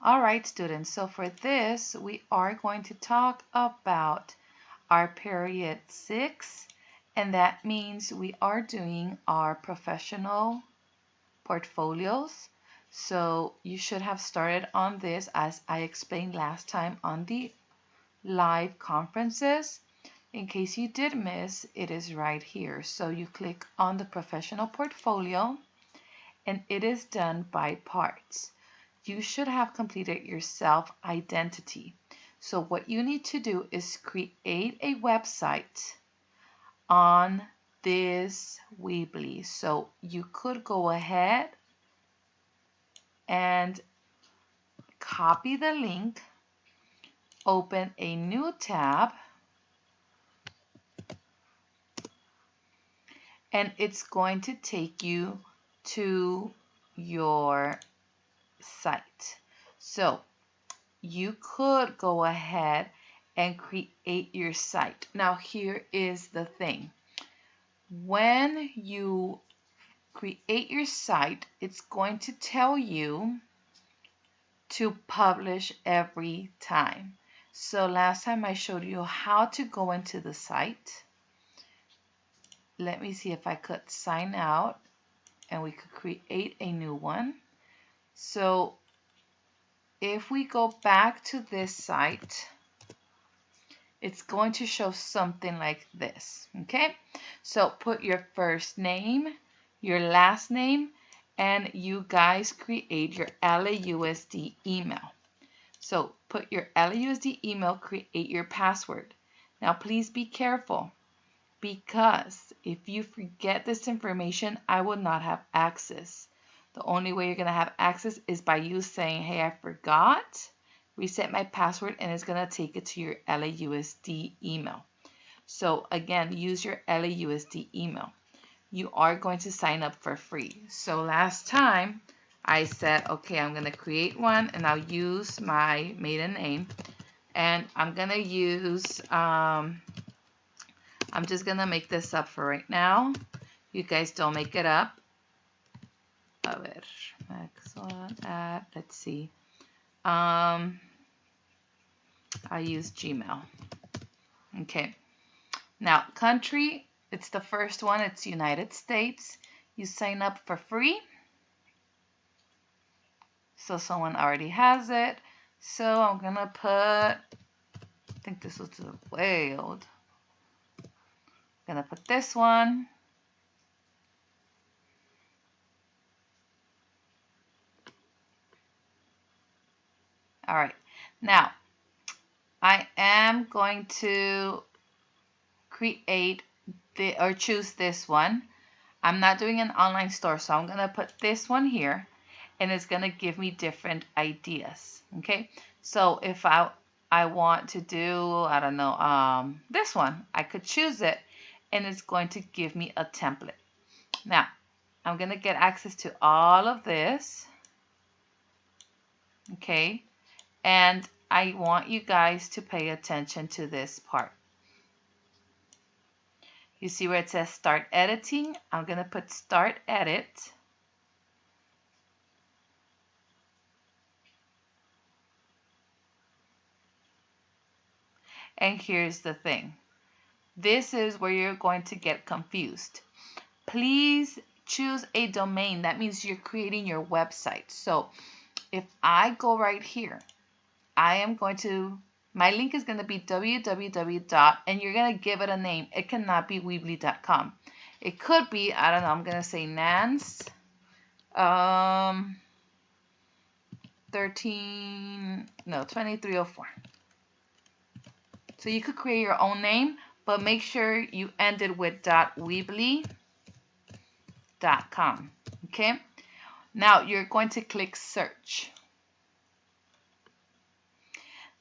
All right, students, so for this, we are going to talk about our period 6, and that means we are doing our professional portfolios. So you should have started on this as I explained last time on the live conferences. In case you did miss, it is right here. So you click on the professional portfolio and it is done by parts. You should have completed your self-identity. So what you need to do is create a website on this Weebly. So you could go ahead and copy the link, open a new tab, and it's going to take you to your site. So you could go ahead and create your site. Now here is the thing. When you create your site, it's going to tell you to publish every time. So last time I showed you how to go into the site. Let me see if I could sign out and we could create a new one. So if we go back to this site, it's going to show something like this, okay? So put your first name, your last name, and you guys create your LAUSD email. So put your LAUSD email, create your password. Now please be careful because if you forget this information, I will not have access. The only way you're going to have access is by you saying, hey, I forgot, reset my password, and it's going to take it to your LAUSD email. So again, use your LAUSD email. You are going to sign up for free. So last time I said, okay, I'm going to create one and I'll use my maiden name. And I'm going to use, I'm just going to make this up for right now. You guys don't make it up. A ver, let's see. I use Gmail. Okay. Now, country, it's the first one. It's United States. You sign up for free. So someone already has it. So I'm going to put, I think this was way old. I'm going to put this one. All right. Now, I am going to create or choose this one. I'm not doing an online store, so I'm going to put this one here, and it's going to give me different ideas. Okay, so if I want to do, I don't know, this one, I could choose it, and it's going to give me a template. Now, I'm going to get access to all of this. Okay, and I want you guys to pay attention to this part. You see where it says start editing? I'm going to put start edit. And here's the thing. This is where you're going to get confused. Please choose a domain. That means you're creating your website. So if I go right here, I am going to, my link is going to be www. And you're going to give it a name. It cannot be weebly.com. It could be, I don't know, I'm going to say Nance 2304. So you could create your own name, but make sure you end it with .weebly.com. Okay? Now you're going to click search.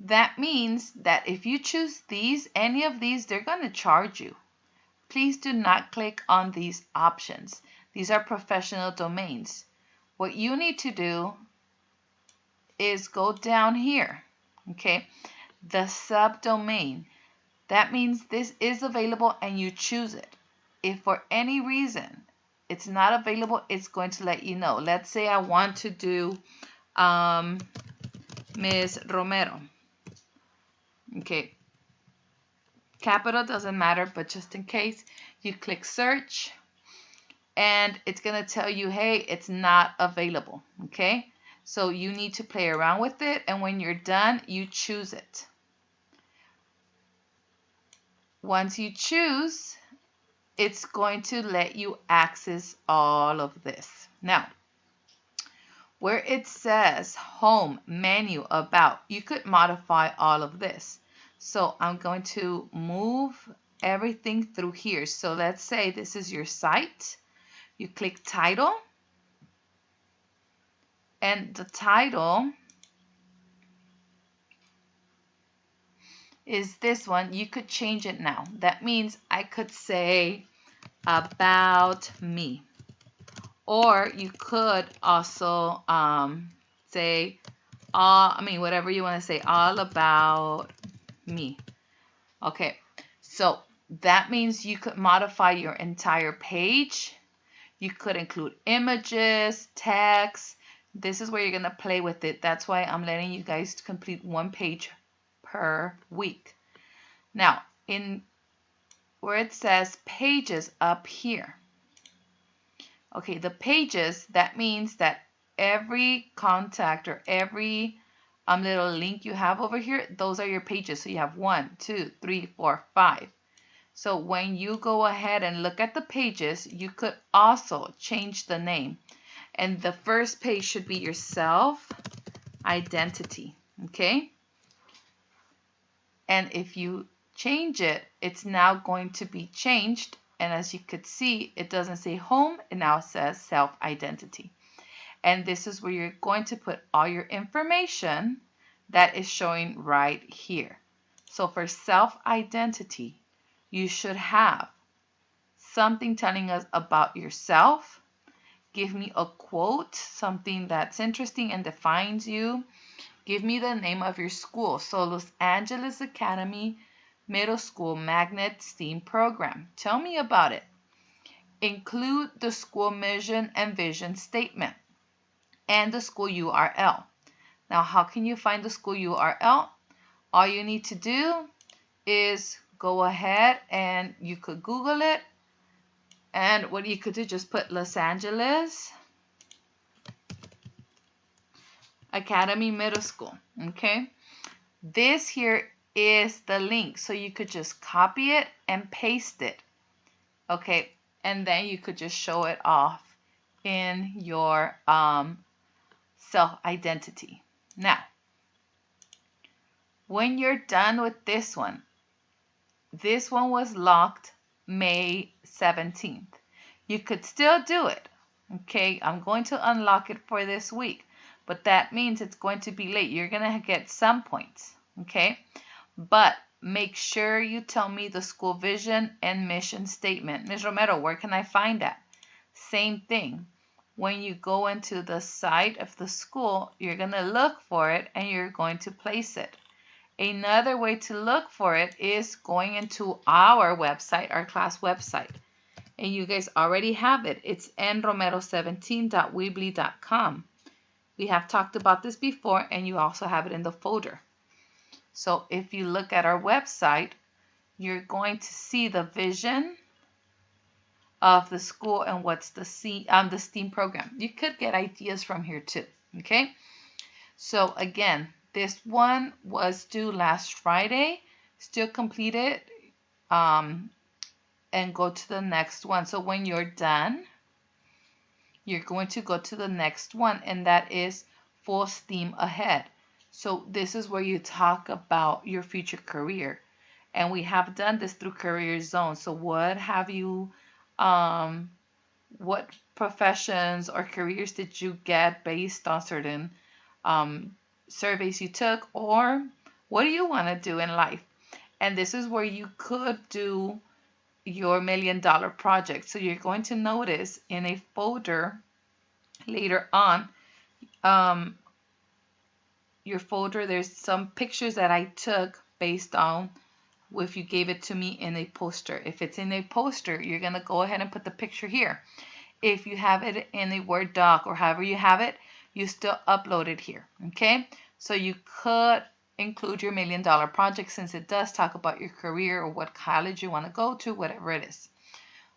That means that if you choose these, any of these, they're going to charge you. Please do not click on these options. These are professional domains. What you need to do is go down here, okay? The subdomain. That means this is available and you choose it. If for any reason it's not available, it's going to let you know. Let's say I want to do Ms. Romero. Okay, capital doesn't matter, but just in case, you click search and it's going to tell you, hey, it's not available. Okay, so you need to play around with it, and when you're done, you choose it. Once you choose, it's going to let you access all of this. Now, where it says home, menu, about, you could modify all of this. So I'm going to move everything through here. So let's say this is your site. You click title, and the title is this one. You could change it now. That means I could say about me. Or you could also say, whatever you want to say, all about me. Okay, so that means you could modify your entire page. You could include images, text. This is where you're going to play with it. That's why I'm letting you guys complete one page per week. Now, in where it says pages up here. Okay, the pages, that means that every contact or every little link you have over here, those are your pages. So you have 1, 2, 3, 4, 5. So when you go ahead and look at the pages, you could also change the name. And the first page should be your self-identity, okay? And if you change it, it's now going to be changed. And as you could see, it doesn't say home, it now says self-identity. And this is where you're going to put all your information that is showing right here. So for self-identity, you should have something telling us about yourself. Give me a quote, something that's interesting and defines you. Give me the name of your school. So Los Angeles Academy Middle School Magnet STEAM program. Tell me about it. Include the school mission and vision statement and the school URL. Now, how can you find the school URL? All you need to do is go ahead and you could Google it. And what you could do, just put Los Angeles Academy Middle School. Okay. This here is the link. So you could just copy it and paste it. Okay. And then you could just show it off in your self-identity. Now, when you're done with this one was locked May 17th. You could still do it. Okay, I'm going to unlock it for this week, but that means it's going to be late. You're going to get some points. Okay, but make sure you tell me the school vision and mission statement. Ms. Romero, where can I find that? Same thing. When you go into the site of the school, you're going to look for it and you're going to place it. Another way to look for it is going into our website, our class website. And you guys already have it. It's nromero17.weebly.com. We have talked about this before, and you also have it in the folder. So if you look at our website, you're going to see the vision of the school and what's the STEAM program. You could get ideas from here too. Okay. So again, this one was due last Friday. Still complete it and go to the next one. So when you're done, you're going to go to the next one, and that is full steam ahead. So this is where you talk about your future career. And we have done this through Career Zone. So what have you, what professions or careers did you get based on certain surveys you took, or what do you want to do in life? And this is where you could do your $1 million project. So you're going to notice in a folder later on, your folder, there's some pictures that I took based on if you gave it to me in a poster. If it's in a poster, you're going to go ahead and put the picture here. If you have it in a Word doc or however you have it, you still upload it here, okay? So you could include your $1 million project since it does talk about your career or what college you want to go to, whatever it is.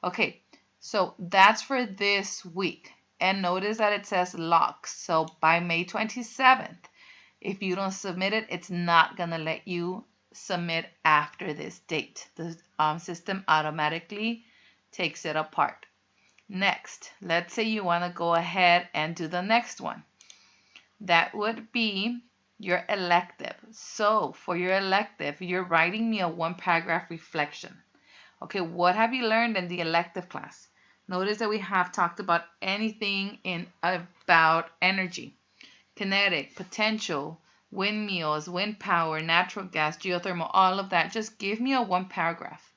Okay, so that's for this week. And notice that it says locked. So by May 27th, if you don't submit it, it's not going to let you submit after this date. The system automatically takes it apart. Next, let's say you want to go ahead and do the next one. That would be your elective. So for your elective, you're writing me a 1-paragraph reflection. Okay, what have you learned in the elective class? Notice that we have talked about anything about energy, kinetic, potential, windmills, wind power, natural gas, geothermal, all of that. Just give me a 1-paragraph.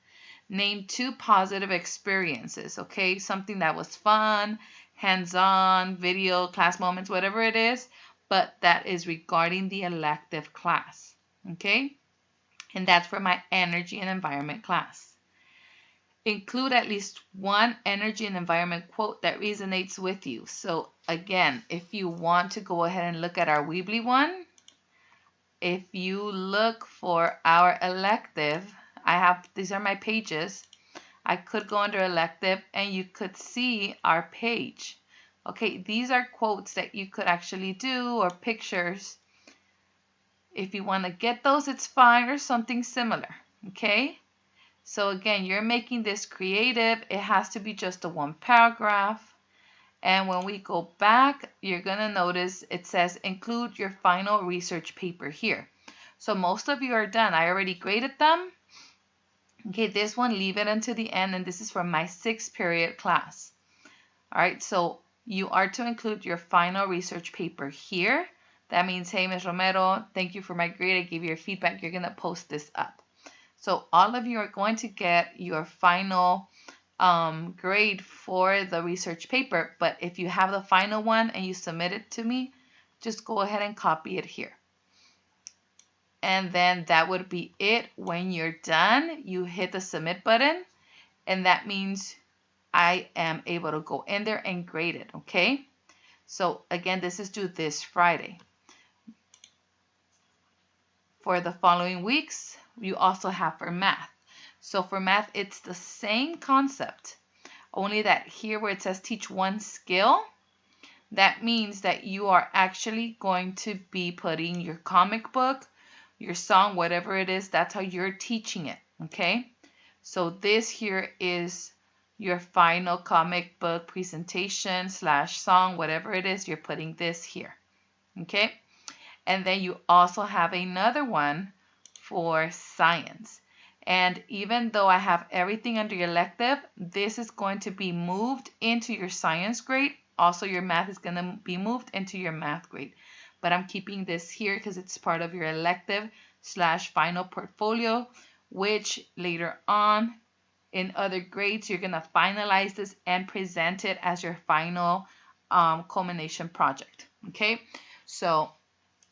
Name 2 positive experiences, okay? Something that was fun, hands-on, video, class moments, whatever it is, but that is regarding the elective class, okay? And that's for my energy and environment class. Include at least one energy and environment quote that resonates with you. So again, if you want to go ahead and look at our Weebly one, if you look for our elective, these are my pages. I could go under elective and you could see our page. Okay, these are quotes that you could actually do or pictures. If you want to get those, it's fine, or something similar. Okay, so again, you're making this creative. It has to be just a 1-paragraph. And when we go back, you're going to notice it says include your final research paper here. So most of you are done. I already graded them. Okay, this one, leave it until the end, and this is for my 6th period class. All right, so you are to include your final research paper here. That means, hey, Ms. Romero, thank you for my grade. I gave you your feedback. You're going to post this up. So all of you are going to get your final grade for the research paper, but if you have the final one and you submit it to me, just go ahead and copy it here. And then that would be it. When you're done, you hit the submit button, and that means I am able to go in there and grade it, okay? So again, this is due this Friday. For the following weeks, you also have for math. So for math, it's the same concept, only that here where it says teach 1 skill, that means that you are actually going to be putting your comic book, your song, whatever it is, that's how you're teaching it, okay? So this here is your final comic book presentation / song, whatever it is, you're putting this here, okay? And then you also have another one for science. And even though I have everything under your elective, this is going to be moved into your science grade. Also, your math is going to be moved into your math grade. But I'm keeping this here because it's part of your elective / final portfolio, which later on in other grades, you're going to finalize this and present it as your final culmination project. Okay, so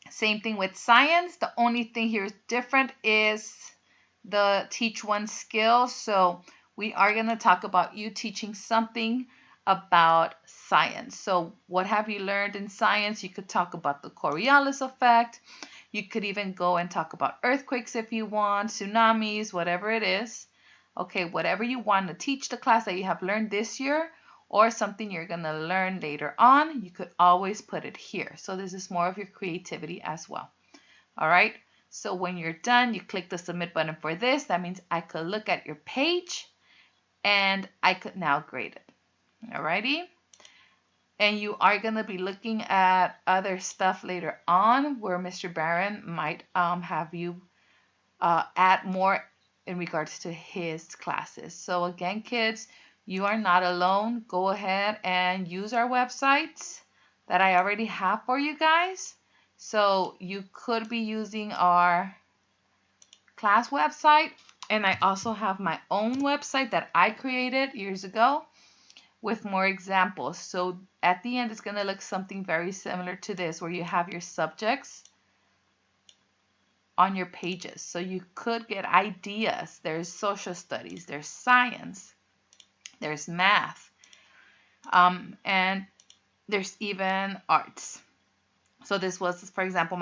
same thing with science. The only thing here is different is the teach 1 skill. So we are going to talk about you teaching something about science. So what have you learned in science? You could talk about the Coriolis effect. You could even go and talk about earthquakes if you want, tsunamis, whatever it is. Okay, whatever you want to teach the class that you have learned this year or something you're going to learn later on, you could always put it here. So this is more of your creativity as well. All right, so when you're done, you click the submit button for this. That means I could look at your page and I could now grade it. All righty. And you are going to be looking at other stuff later on where Mr. Barron might have you add more in regards to his classes. So again, kids, you are not alone. Go ahead and use our websites that I already have for you guys. So you could be using our class website, and I also have my own website that I created years ago with more examples. So at the end, it's going to look something very similar to this, where you have your subjects on your pages. So you could get ideas. There's social studies, there's science, there's math, and there's even arts. So this was, for example,